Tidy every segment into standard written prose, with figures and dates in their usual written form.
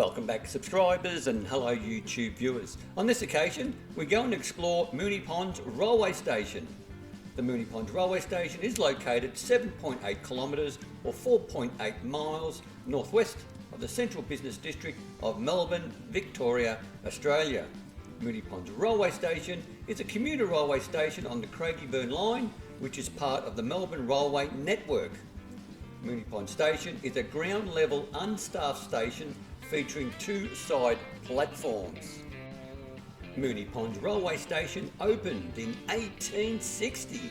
Welcome back subscribers and hello YouTube viewers. On this occasion we're going to explore Moonee Ponds Railway Station. The Moonee Ponds Railway Station is located 7.8 kilometres or 4.8 miles northwest of the central business district of Melbourne, Victoria, Australia. Moonee Ponds Railway Station is a commuter railway station on the Craigieburn line, which is part of the Melbourne Railway network. Moonee Ponds Station is a ground level unstaffed station featuring two side platforms. Moonee Ponds Railway Station opened in 1860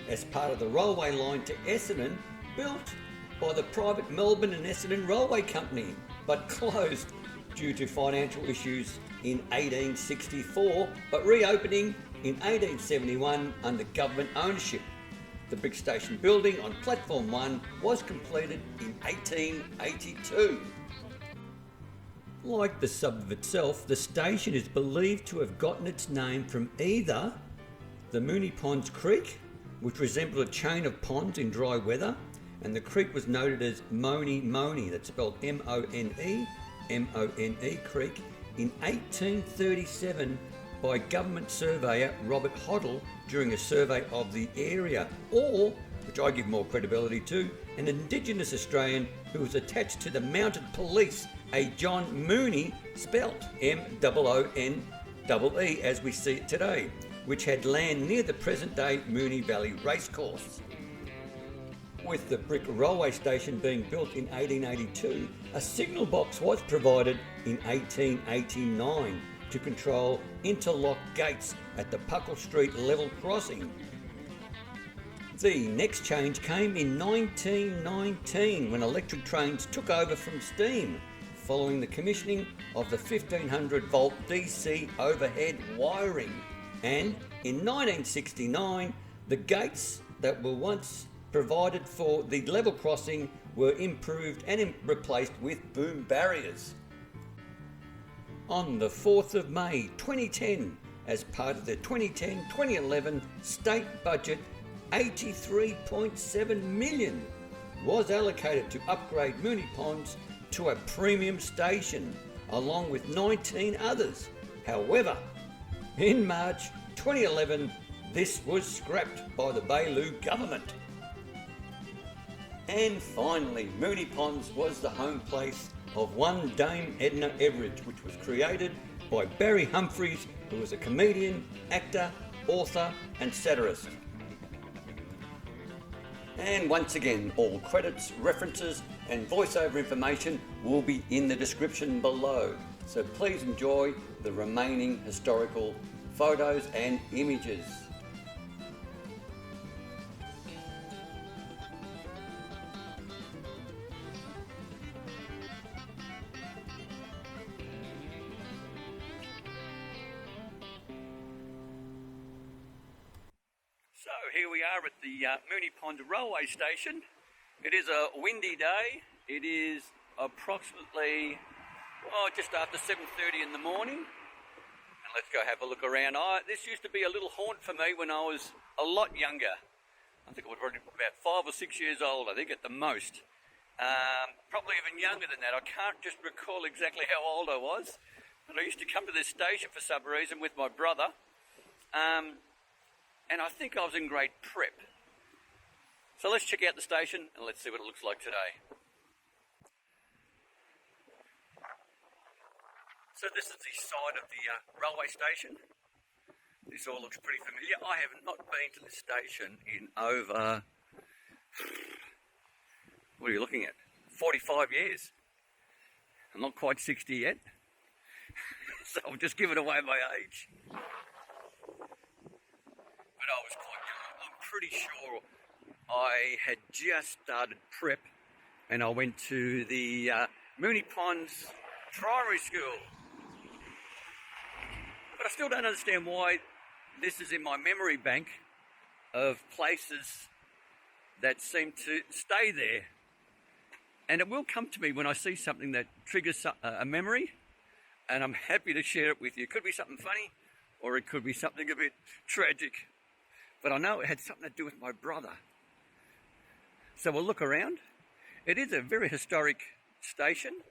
as part of the railway line to Essendon, built by the private Melbourne and Essendon Railway Company, but closed due to financial issues in 1864, but reopening in 1871 under government ownership. The brick station building on Platform 1 was completed in 1882. Like the suburb itself, the station is believed to have gotten its name from either the Moonee Ponds Creek, which resembled a chain of ponds in dry weather, and the creek was noted as Moonee, that's spelled M-O-N-E Creek, in 1837 by government surveyor Robert Hoddle during a survey of the area, or, which I give more credibility to, an Indigenous Australian who was attached to the mounted police, a John Moonee, spelt M-O-O-N-E-E as we see it today, which had land near the present-day Moonee Valley Racecourse. With the brick railway station being built in 1882, a signal box was provided in 1889 to control interlock gates at the Puckle Street level crossing. The next change came in 1919 when electric trains took over from steam, following the commissioning of the 1500 volt DC overhead wiring, and in 1969 the gates that were once provided for the level crossing were improved and replaced with boom barriers. On the 4th of May 2010, as part of the 2010-2011 state budget, 83.7 million was allocated to upgrade Moonee Ponds to a premium station, along with 19 others. However, in March 2011, this was scrapped by the Baillieu government. And finally, Moonee Ponds was the home place of one Dame Edna Everage, which was created by Barry Humphries, who was a comedian, actor, author and satirist. And once again, all credits, references and voiceover information will be in the description below, so please enjoy the remaining historical photos and images. So here we are at the Moonee Ponds Railway Station. It is a windy day. It is approximately just after 7:30 in the morning. And let's go have a look around. This used to be a little haunt for me when I was a lot younger. I think I was probably about 5 or 6 years old, I think at the most. Probably even younger than that. I can't just recall exactly how old I was. But I used to come to this station for some reason with my brother. And I think I was in grade prep. So let's check out the station and let's see what it looks like today. So this is the side of the railway station. This all looks pretty familiar. I have not been to this station in over, what are you looking at? 45 years. I'm not quite 60 yet. So I've just given away my age. But I was quite young. I'm pretty sure I had just started prep and I went to the Moonee Ponds Primary School. But I still don't understand why this is in my memory bank of places that seem to stay there. And it will come to me when I see something that triggers a memory, and I'm happy to share it with you. It could be something funny or it could be something a bit tragic. But I know it had something to do with my brother. So we'll look around. It is a very historic station.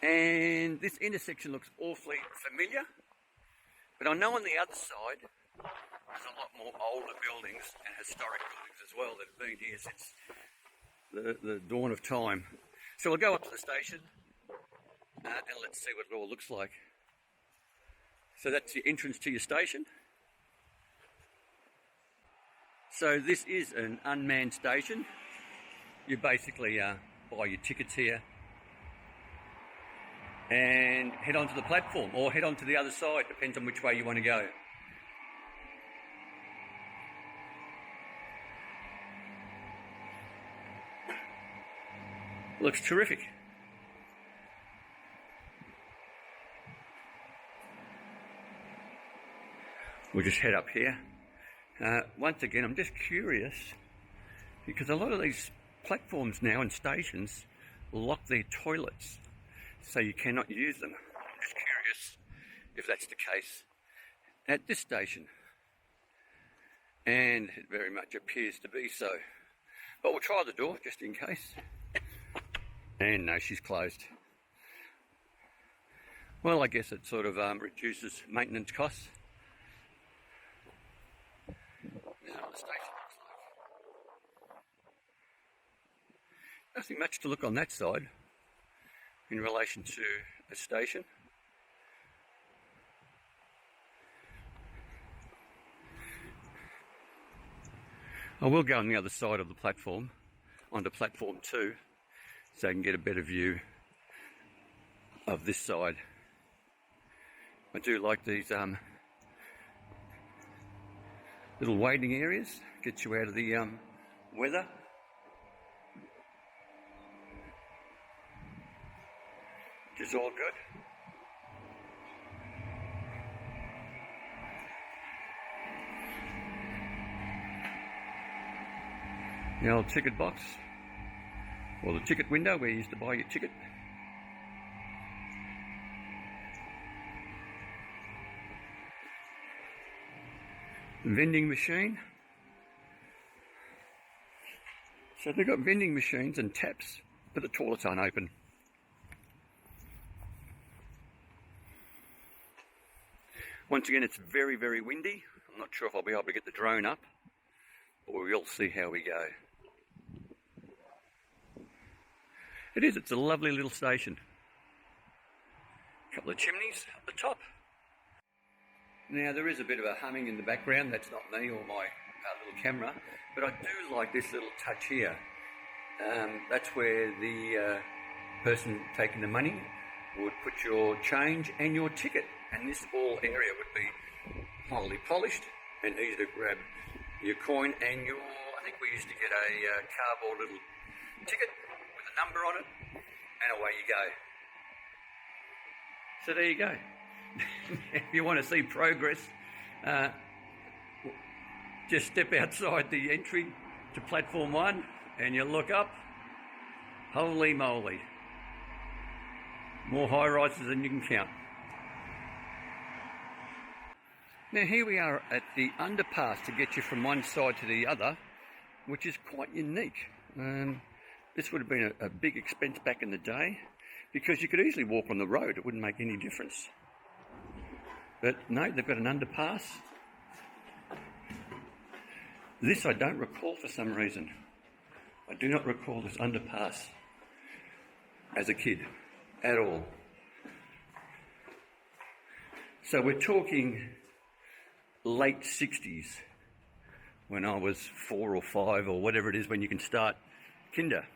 And this intersection looks awfully familiar, but I know on the other side there's a lot more older buildings and historic buildings as well that have been here since the dawn of time. So we'll go up to the station and let's see what it all looks like. So that's the entrance to your station. So this is an unmanned station. You basically buy your tickets here and head onto the platform, or head onto the other side, depends on which way you want to go. Looks terrific. We'll just head up here. Once again, I'm just curious because a lot of these platforms now and stations lock their toilets so you cannot use them. I'm just curious if that's the case at this station, and it very much appears to be so. But we'll try the door just in case. And no, she's closed. Well, I guess it sort of reduces maintenance costs. This is what the station looks like. Nothing much to look on that side in relation to a station. I will go on the other side of the platform, onto platform 2, so I can get a better view of this side. I do like these little waiting areas, get you out of the weather. Which is all good. The old ticket box, or the ticket window where you used to buy your ticket. Vending machine. So they've got vending machines and taps, but the toilets aren't open. Once again, it's very, very windy. I'm not sure if I'll be able to get the drone up, but we'll see how we go. It's a lovely little station. A couple of chimneys up the top. Now there is a bit of a humming in the background, that's not me or my little camera, but I do like this little touch here. That's where the person taking the money would put your change and your ticket, and this whole area would be highly polished and easy to grab your coin and your, I think we used to get a cardboard little ticket with a number on it, and away you go. So there you go. If you want to see progress, just step outside the entry to platform 1 and you look up. Holy moly. More high rises than you can count. Now here we are at the underpass to get you from one side to the other, which is quite unique. This would have been a big expense back in the day, because you could easily walk on the road, it wouldn't make any difference. But no, they've got an underpass. This I don't recall for some reason. I do not recall this underpass as a kid at all. So we're talking late 60s, when I was 4 or 5 or whatever it is when you can start kinder.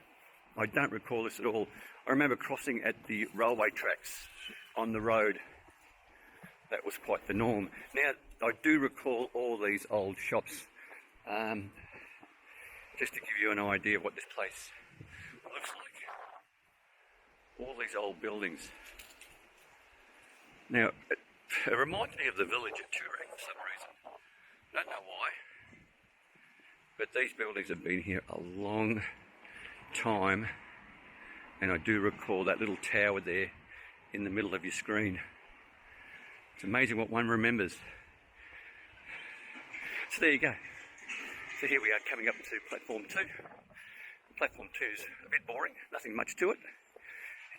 I don't recall this at all. I remember crossing at the railway tracks on the road. That was quite the norm. Now, I do recall all these old shops, just to give you an idea of what this place looks like. All these old buildings. Now, it reminds me of the village at Turing for some reason. Don't know why. But these buildings have been here a long time, and I do recall that little tower there in the middle of your screen. It's amazing what one remembers. So there you go. So here we are coming up to platform 2. Platform 2 is a bit boring, nothing much to it.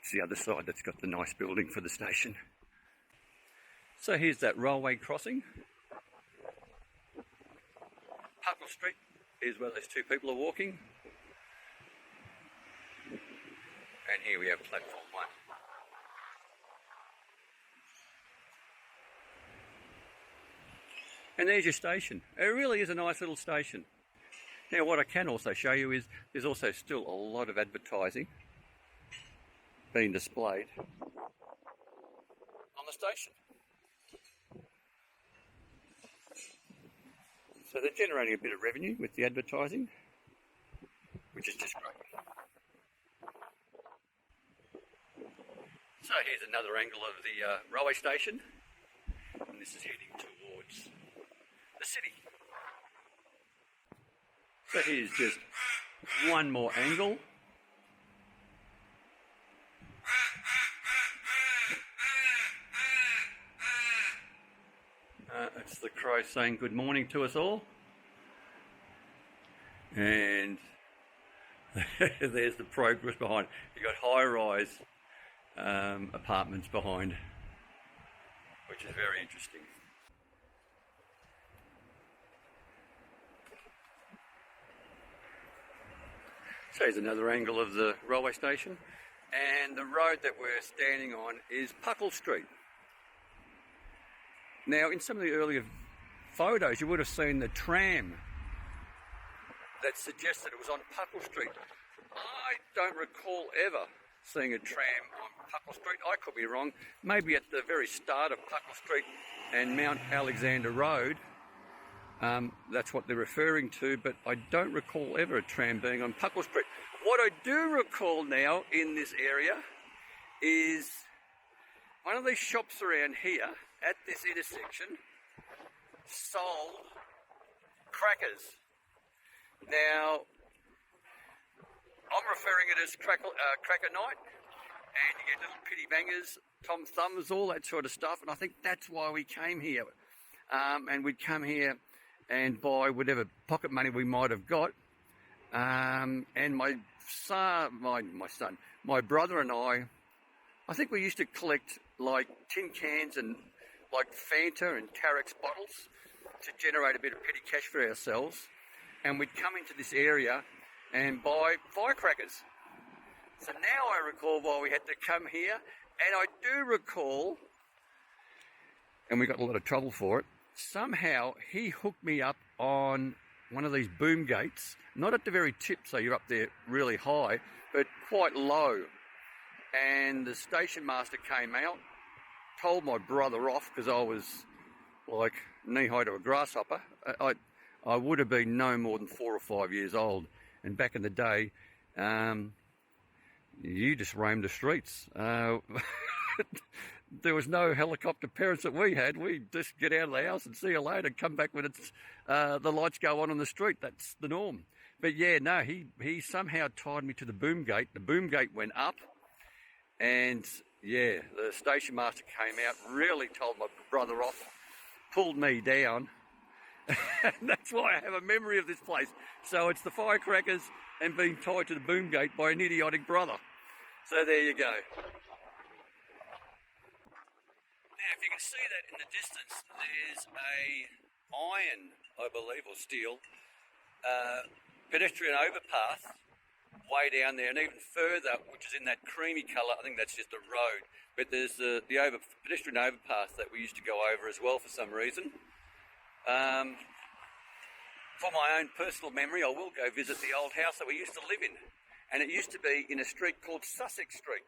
It's the other side that's got the nice building for the station. So here's that railway crossing. Puckle Street is where those two people are walking. And here we have platform 1. And there's your station. It really is a nice little station. Now what I can also show you is there's also still a lot of advertising being displayed on the station. So they're generating a bit of revenue with the advertising, which is just great. So here's another angle of the railway station, and this is heading towards the city. So here's just one more angle. It's the crow saying good morning to us all. And there's the progress behind. You've got high-rise apartments behind, which is very interesting. So here's another angle of the railway station, and the road that we're standing on is Puckle Street. Now, in some of the earlier photos, you would have seen the tram that suggested it was on Puckle Street. I don't recall ever seeing a tram on Puckle Street. I could be wrong. Maybe at the very start of Puckle Street and Mount Alexander Road, that's what they're referring to, but I don't recall ever a tram being on Puckle Street. What I do recall now in this area is one of these shops around here at this intersection sold crackers. Now, I'm referring it as cracker night, and you get little pitty bangers, Tom Thumbs, all that sort of stuff, and I think that's why we came here. And we'd come here and buy whatever pocket money we might have got. And my brother and I think we used to collect like tin cans and like Fanta and Carrick's bottles to generate a bit of petty cash for ourselves. And we'd come into this area and buy firecrackers. So now I recall why we had to come here, and I do recall, and we got a lot of trouble for it, somehow he hooked me up on one of these boom gates, not at the very tip, so you're up there really high, but quite low. And the station master came out, told my brother off because I was like knee-high to a grasshopper. I would have been no more than 4 or 5 years old. And back in the day, you just roamed the streets. There was no helicopter parents that we had. We'd just get out of the house and see you later, come back when it's the lights go on the street. That's the norm. But yeah, no, he somehow tied me to the boom gate. The boom gate went up, and yeah, the station master came out, really told my brother off, pulled me down. And that's why I have a memory of this place. So it's the firecrackers and being tied to the boom gate by an idiotic brother. So there you go. Now, if you can see that in the distance, there's a iron, I believe, or steel, pedestrian overpass way down there, and even further, which is in that creamy colour, I think that's just a road. But there's the pedestrian overpass that we used to go over as well for some reason. For my own personal memory, I will go visit the old house that we used to live in, and it used to be in a street called Sussex Street.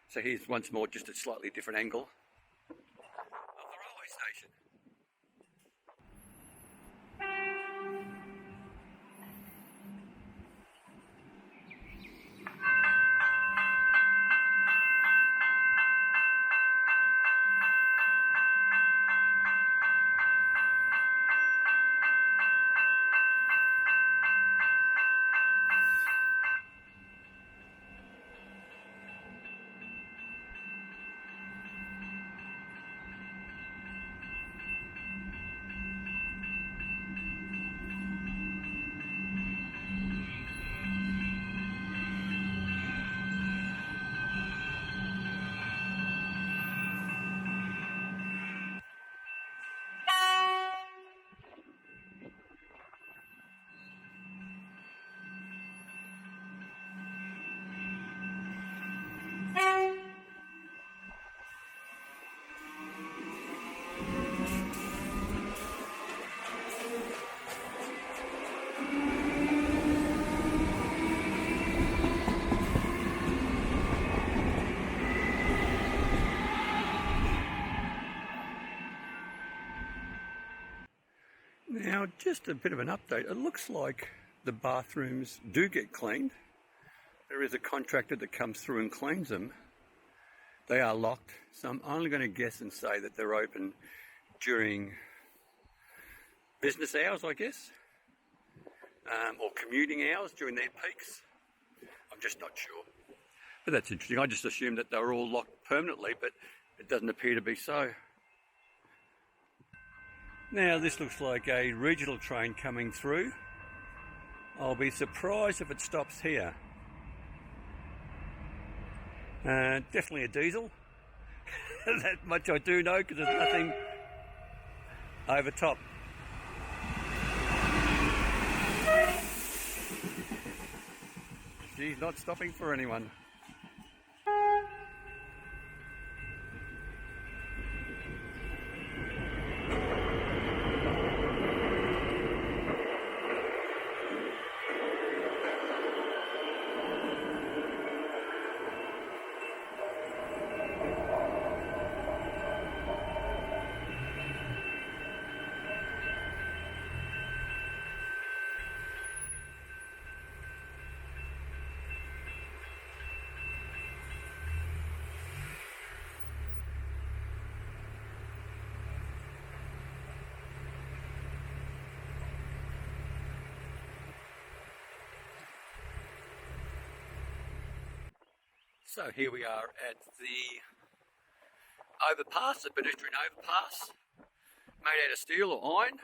So here's once more just a slightly different angle of the railway station. Now, just a bit of an update. It looks like the bathrooms do get cleaned. There is a contractor that comes through and cleans them. They are locked, so I'm only going to guess and say that they're open during business hours, I guess, or commuting hours during their peaks. I'm just not sure. But that's interesting. I just assumed that they were all locked permanently, but it doesn't appear to be so. Now, this looks like a regional train coming through. I'll be surprised if it stops here. Definitely a diesel. That much I do know, because there's nothing over top. She's not stopping for anyone. So here we are at the overpass, the pedestrian overpass, made out of steel or iron,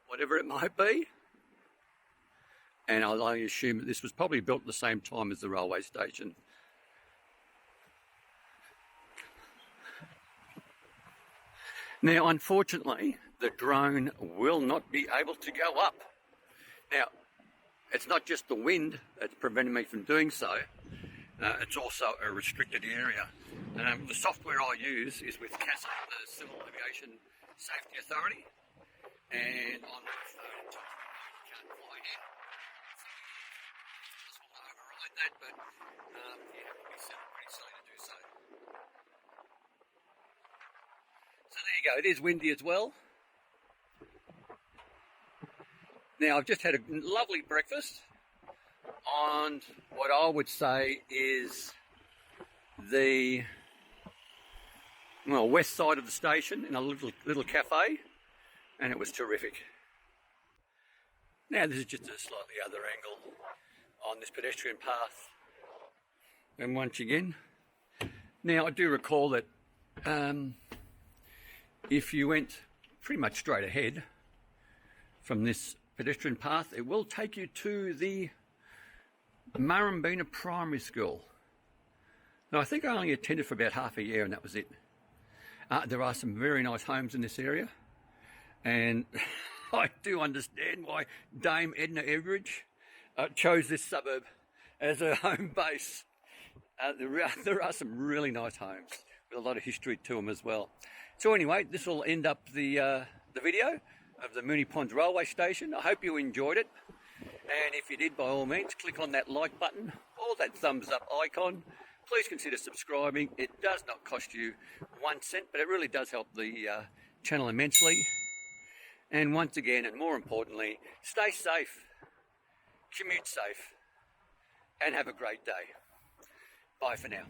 whatever it might be. And I'll only assume that this was probably built at the same time as the railway station. Now, unfortunately, the drone will not be able to go up. Now, it's not just the wind that's preventing me from doing so. It's also a restricted area. The software I use is with CASA, the Civil Aviation Safety Authority, and on my phone it tells me you can't fly here. This will override that, but you have to be pretty silly to do so. So there you go, it is windy as well. Now, I've just had a lovely breakfast on what I would say is the west side of the station in a little cafe, and it was terrific. Now, this is just a slightly other angle on this pedestrian path. And once again, now I do recall that if you went pretty much straight ahead from this pedestrian path, it will take you to the Murrumbina Primary School. Now, I think I only attended for about half a year and that was it. There are some very nice homes in this area, and I do understand why Dame Edna Everidge chose this suburb as her home base. There are some really nice homes with a lot of history to them as well. So anyway, this will end up the video of the Moonee Ponds Railway Station. I hope you enjoyed it, and if you did, by all means, click on that like button or that thumbs up icon. Please consider subscribing. It does not cost you 1 cent, but it really does help the channel immensely. And once again, and more importantly, stay safe, commute safe, and have a great day. Bye for now.